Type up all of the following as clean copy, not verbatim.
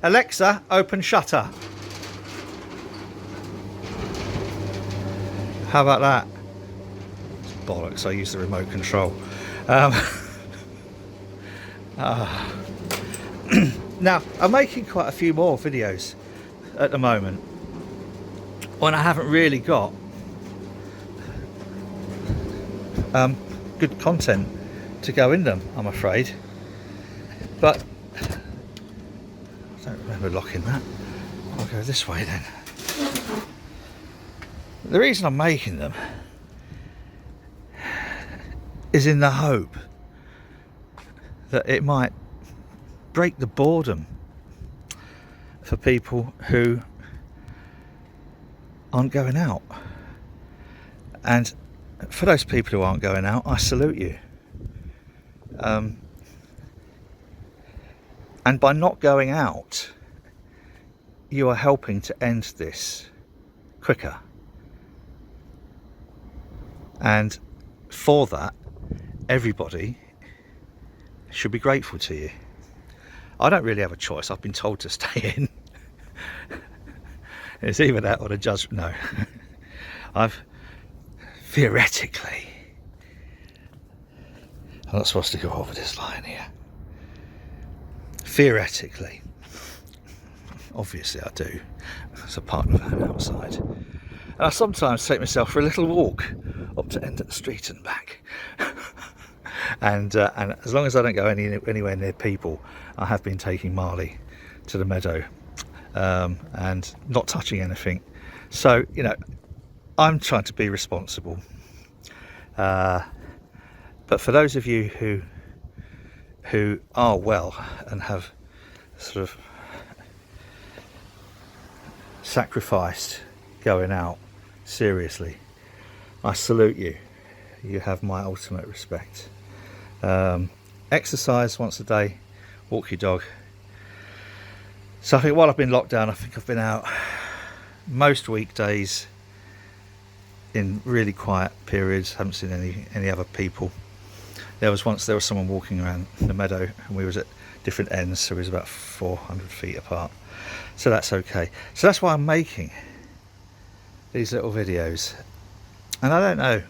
Alexa, open shutter. How about that? It's bollocks, I use the remote control. Now, I'm making quite a few more videos at the moment when I haven't really got good content to go in them, I'm afraid. But I don't remember locking that. I'll go this way then. The reason I'm making them is in the hope that it might break the boredom for people who aren't going out. And for those people who aren't going out, I salute you. And by not going out, you are helping to end this quicker. And for that, everybody should be grateful to you. I don't really have a choice. I've been told to stay in. It's either that or the judgment. No. I've theoretically, I'm not supposed to go over this line here. Theoretically, obviously I do. It's a park van outside. And I sometimes take myself for a little walk up to end of the street and back. And as long as I don't go anywhere near people, I have been taking Marley to the meadow and not touching anything. So, you know, I'm trying to be responsible. But for those of you who are well and have sort of sacrificed going out seriously, I salute you. You have my ultimate respect. Exercise once a day, walk your dog. So I think while I've been locked down, I think I've been out most weekdays in really quiet periods. Haven't seen any other people. There was someone walking around the meadow and we was at different ends, so we was about 400 feet apart. So that's okay. So that's why I'm making these little videos. And I don't know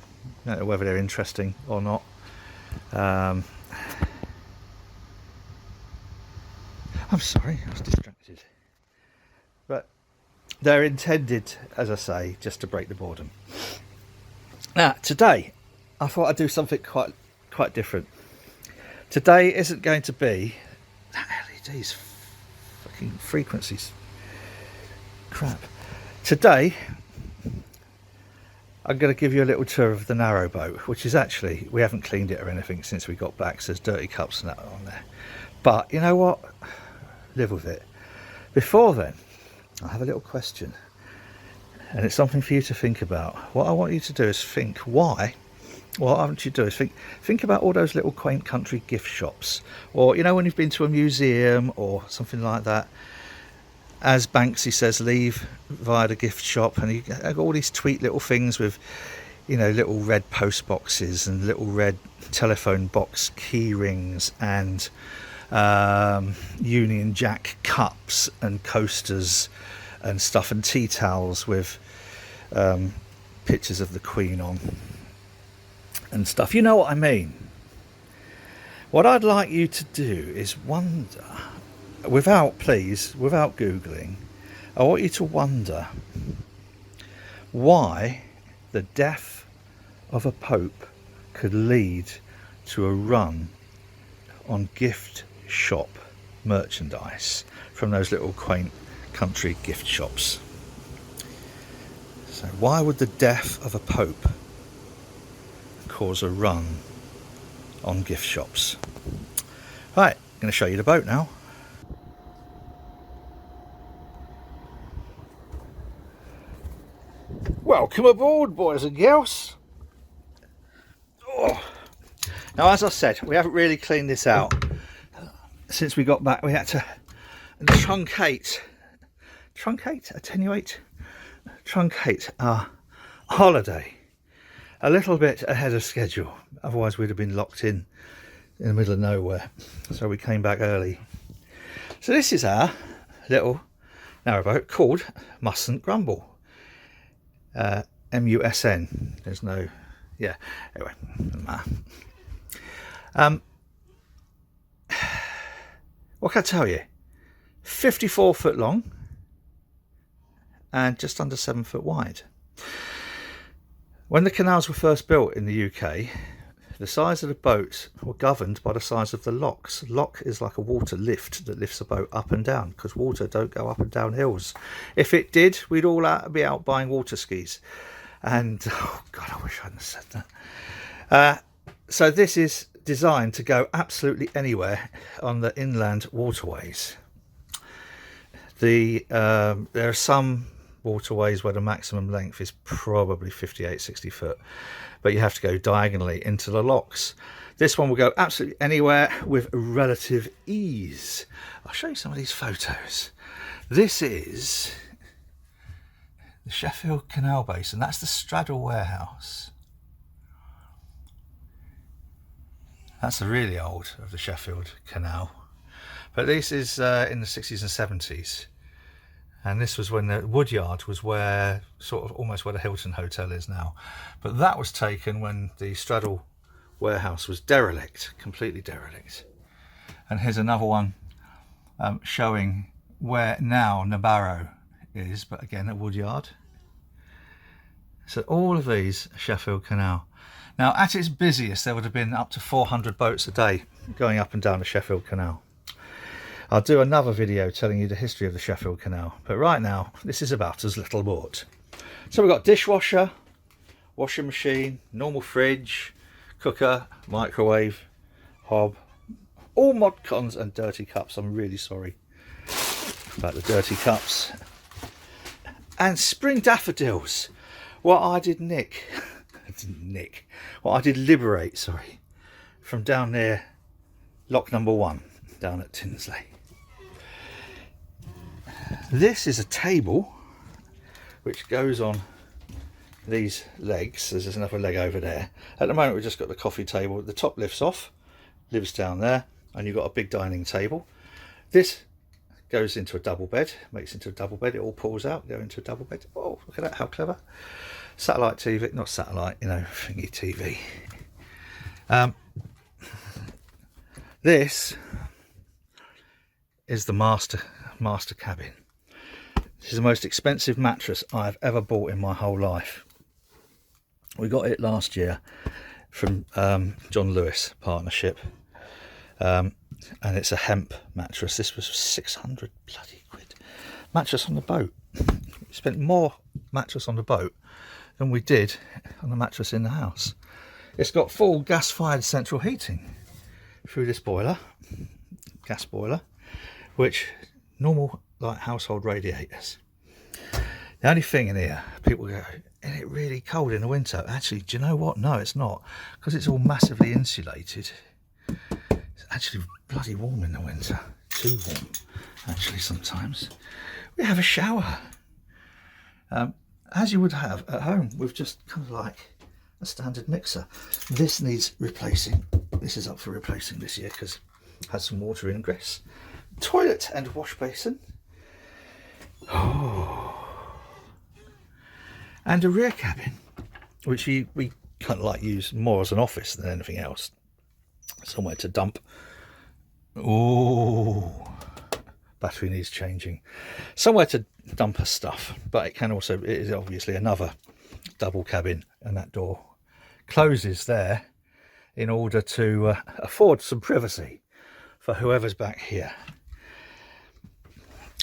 whether they're interesting or not. I'm sorry, I was distracted. But they're intended, as I say, just to break the boredom. Now, today, I thought I'd do something quite different. Today isn't going to be LEDs, fucking frequencies, crap. Today, I'm going to give you a little tour of the narrowboat, which is actually, we haven't cleaned it or anything since we got back, so there's dirty cups and that on there. But you know what? Live with it. Before then, I have a little question, and it's something for you to think about. What I want you to do is think why. What I want you to do is think about all those little quaint country gift shops, or you know, when you've been to a museum or something like that. As Banksy says, leave via the gift shop, and you have all these tweet little things with, you know, little red post boxes and little red telephone box key rings and Union Jack cups and coasters and stuff, and tea towels with pictures of the Queen on and stuff. You know what I mean? What I'd like you to do is wonder, without Googling, I want you to wonder why the death of a pope could lead to a run on gift shop merchandise from those little quaint country gift shops. So why would the death of a pope cause a run on gift shops? Right, I'm going to show you the boat now. Welcome aboard, boys and girls. Oh. Now, as I said, we haven't really cleaned this out since we got back. We had to truncate our holiday a little bit ahead of schedule. Otherwise, we'd have been locked in the middle of nowhere. So we came back early. So this is our little narrowboat called Mustn't Grumble. MUSN. There's no, yeah. Anyway, what can I tell you? 54 foot long and just under 7 foot wide. When the canals were first built in the UK, the size of the boats were governed by the size of the locks. Lock is like a water lift that lifts a boat up and down, because water don't go up and down hills. If it did, we'd all be out buying water skis. And oh God, I wish I hadn't said that. So this is designed to go absolutely anywhere on the inland waterways. There are some waterways where the maximum length is probably 58-60 foot, but you have to go diagonally into the locks. This one will go absolutely anywhere with relative ease. I'll show you some of these photos. This is the Sheffield Canal Basin. That's the Straddle Warehouse. That's the really old of the Sheffield Canal. But this is in the 60s and 70s. And this was when the Woodyard was where, sort of almost where the Hilton Hotel is now. But that was taken when the Straddle Warehouse was derelict, completely derelict. And here's another one showing where now Nabarrow is, but again, a Woodyard. So all of these Sheffield Canal. Now, at its busiest, there would have been up to 400 boats a day going up and down the Sheffield Canal. I'll do another video telling you the history of the Sheffield Canal, but right now, this is about as little bought. So we've got dishwasher, washing machine, normal fridge, cooker, microwave, hob, all mod cons and dirty cups. I'm really sorry about the dirty cups. And spring daffodils. What I did liberate, sorry, from down near lock number 1, down at Tinsley. This is a table which goes on these legs. There's another leg over there. At the moment we've just got the coffee table. The top lifts off, lives down there, and you've got a big dining table. This goes into a double bed, makes into a double bed. It all pulls out, go into a double bed. Oh, look at that, how clever. Satellite TV, not satellite, you know, thingy TV. This is the master cabin. This is the most expensive mattress I've ever bought in my whole life. We got it last year from John Lewis Partnership, and it's a hemp mattress. This was 600 bloody quid. Mattress on the boat. We spent more mattress on the boat than we did on the mattress in the house. It's got full gas-fired central heating through this boiler, gas boiler, which normal like household radiators. The only thing in here, people go, isn't it really cold in the winter? Actually, do you know what? No, it's not, because it's all massively insulated. It's actually bloody warm in the winter. Too warm, actually, sometimes. We have a shower, as you would have at home, with just kind of like a standard mixer. This needs replacing. This is up for replacing this year because it has some water ingress. Toilet and wash basin. Oh. And a rear cabin, which we kind of like use more as an office than anything else. Somewhere to dump. Oh, battery needs changing. Somewhere to dump her stuff, but it is obviously another double cabin, and that door closes there in order to afford some privacy for whoever's back here.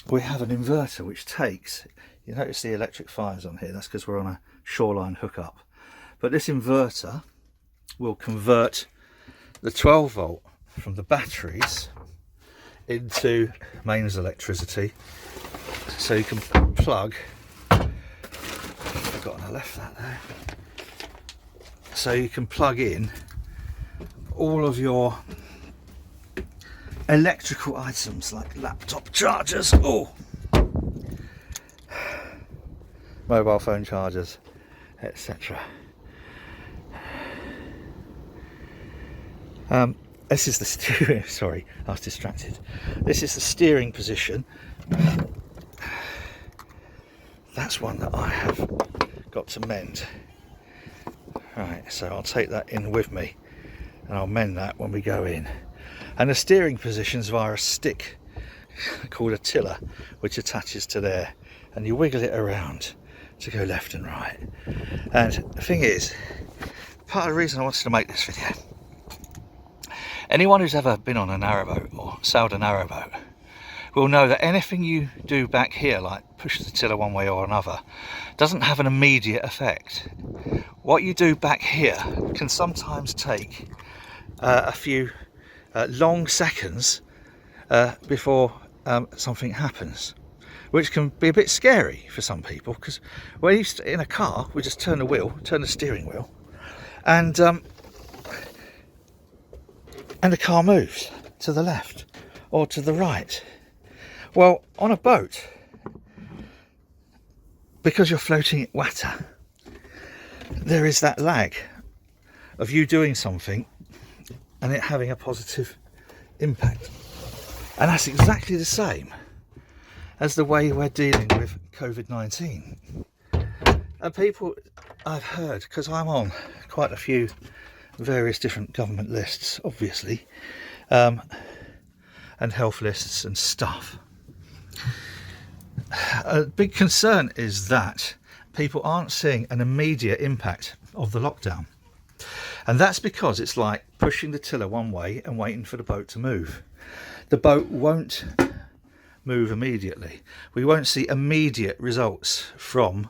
We have an inverter which takes, you notice the electric fires on here, that's because we're on a shoreline hookup, but this inverter will convert the 12 volt from the batteries into mains electricity, so you can plug, I've forgotten I left that there, so you can plug in all of your electrical items like laptop chargers, mobile phone chargers, etc. This is the steering, sorry, I was distracted. This is the steering position That's one that I have got to mend. Right, so I'll take that in with me and I'll mend that when we go in. And the steering position's via a stick called a tiller, which attaches to there, and you wiggle it around to go left and right. And the thing is, part of the reason I wanted to make this video, anyone who's ever been on a narrowboat or sailed a narrowboat will know that anything you do back here, like push the tiller one way or another, doesn't have an immediate effect. What you do back here can sometimes take a few long seconds before something happens, which can be a bit scary for some people, because when you're in a car, we just turn the steering wheel, and the car moves to the left or to the right. Well, on a boat, because you're floating at water, there is that lag of you doing something and it having a positive impact. And that's exactly the same as the way we're dealing with COVID-19. And people, I've heard, because I'm on quite a few various different government lists, obviously, and health lists and stuff. A big concern is that people aren't seeing an immediate impact of the lockdown. And that's because it's like pushing the tiller one way and waiting for the boat to move. The boat won't move immediately. We won't see immediate results from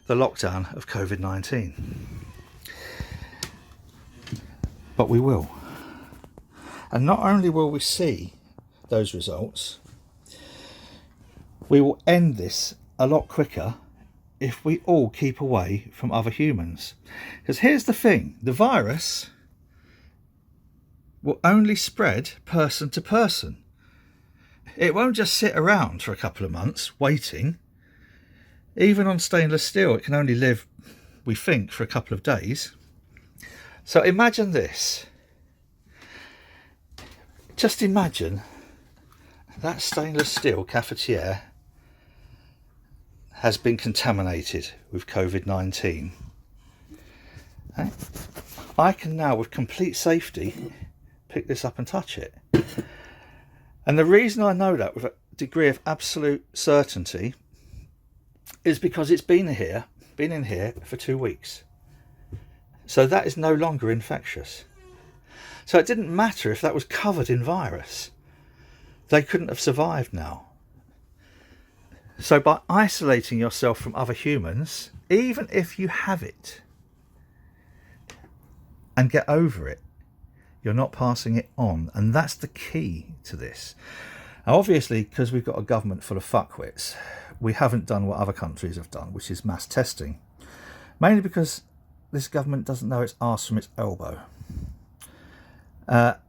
the lockdown of COVID-19. But we will. And not only will we see those results, we will end this a lot quicker if we all keep away from other humans. Because here's the thing, the virus will only spread person to person. It won't just sit around for a couple of months waiting. Even on stainless steel, it can only live, we think, for a couple of days. So imagine this. Just imagine that stainless steel cafetiere has been contaminated with COVID-19. Okay? I can now, with complete safety, pick this up and touch it. And the reason I know that with a degree of absolute certainty is because it's been in here for 2 weeks. So that is no longer infectious. So it didn't matter if that was covered in virus. They couldn't have survived now. So by isolating yourself from other humans, even if you have it and get over it, you're not passing it on. And that's the key to this. Now, obviously, because we've got a government full of fuckwits, we haven't done what other countries have done, which is mass testing. Mainly because this government doesn't know its arse from its elbow. But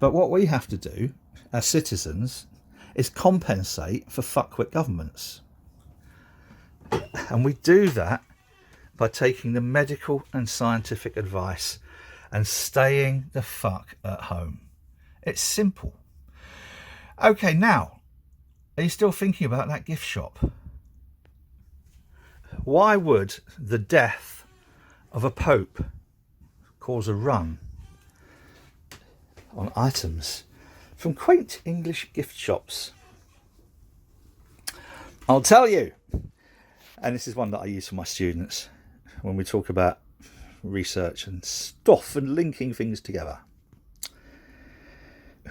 what we have to do as citizens is compensate for fuckwit governments. And we do that by taking the medical and scientific advice and staying the fuck at home. It's simple. Okay, now, are you still thinking about that gift shop? Why would the death of a pope cause a run on items from quaint English gift shops? I'll tell you. And this is one that I use for my students when we talk about research and stuff and linking things together.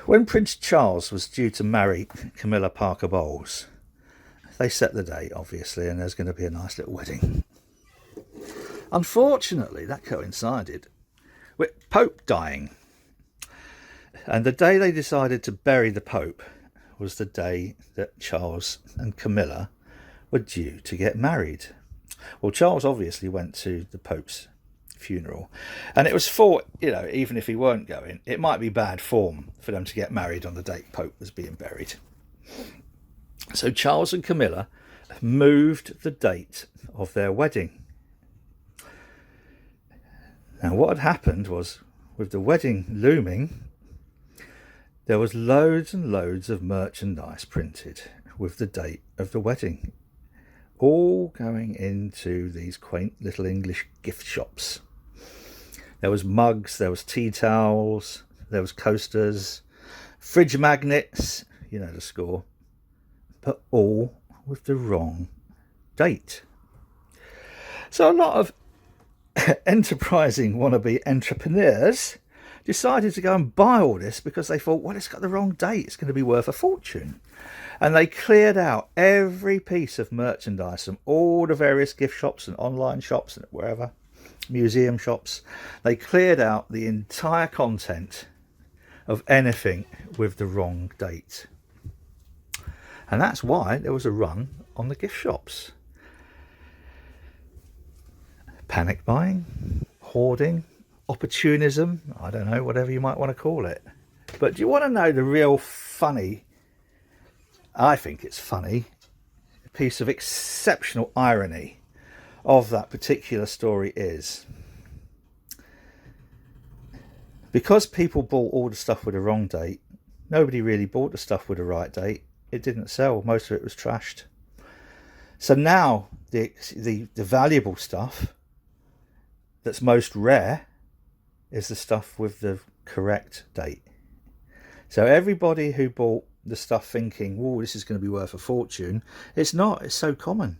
When Prince Charles was due to marry Camilla Parker Bowles, they set the date, obviously, and there's going to be a nice little wedding. Unfortunately, that coincided with Pope dying. And the day they decided to bury the Pope was the day that Charles and Camilla were due to get married. Well, Charles obviously went to the Pope's funeral, and it was thought, even if he weren't going, it might be bad form for them to get married on the date Pope was being buried. So Charles and Camilla moved the date of their wedding. Now, what had happened was, with the wedding looming, There was loads and loads of merchandise printed with the date of the wedding, all going into these quaint little English gift shops. There was mugs, there was tea towels, there was coasters, fridge magnets, you know the score, but all with the wrong date. So a lot of enterprising wannabe entrepreneurs decided to go and buy all this because they thought, well, it's got the wrong date, it's going to be worth a fortune. And they cleared out every piece of merchandise from all the various gift shops and online shops and wherever, museum shops. They cleared out the entire content of anything with the wrong date. And that's why there was a run on the gift shops. Panic buying, hoarding, opportunism, I don't know, whatever you might want to call it. But do you want to know the real funny, I think it's funny, piece of exceptional irony of that particular story is, because people bought all the stuff with the wrong date, nobody really bought the stuff with the right date. It didn't sell. Most of it was trashed. So now the valuable stuff that's most rare is the stuff with the correct date. So everybody who bought the stuff thinking, oh, this is going to be worth a fortune, it's not. It's so common.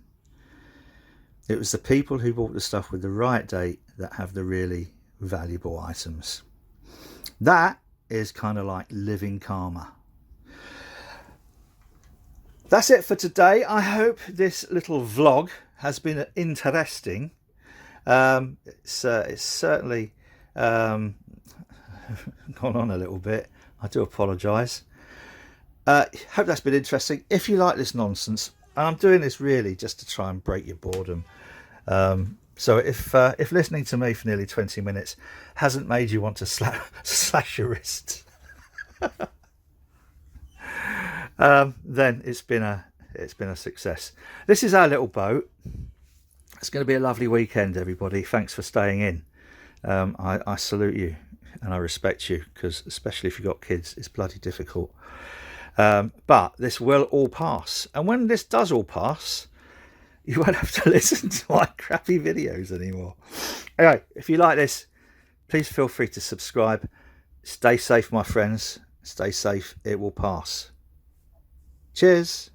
It was the people who bought the stuff with the right date that have the really valuable items. That is kind of like living karma. That's it for today. I hope this little vlog has been interesting. It's certainly gone on a little bit. I do apologise. Hope that's been interesting. If you like this nonsense, and I'm doing this really just to try and break your boredom. So if listening to me for nearly 20 minutes hasn't made you want to slash your wrist, then it's been a success. This is our little boat. It's going to be a lovely weekend, everybody. Thanks for staying in. I salute you and I respect you, because especially if you've got kids, it's bloody difficult. But this will all pass. And when this does all pass, you won't have to listen to my crappy videos anymore. Anyway, if you like this, please feel free to subscribe. Stay safe, my friends. Stay safe. It will pass. Cheers.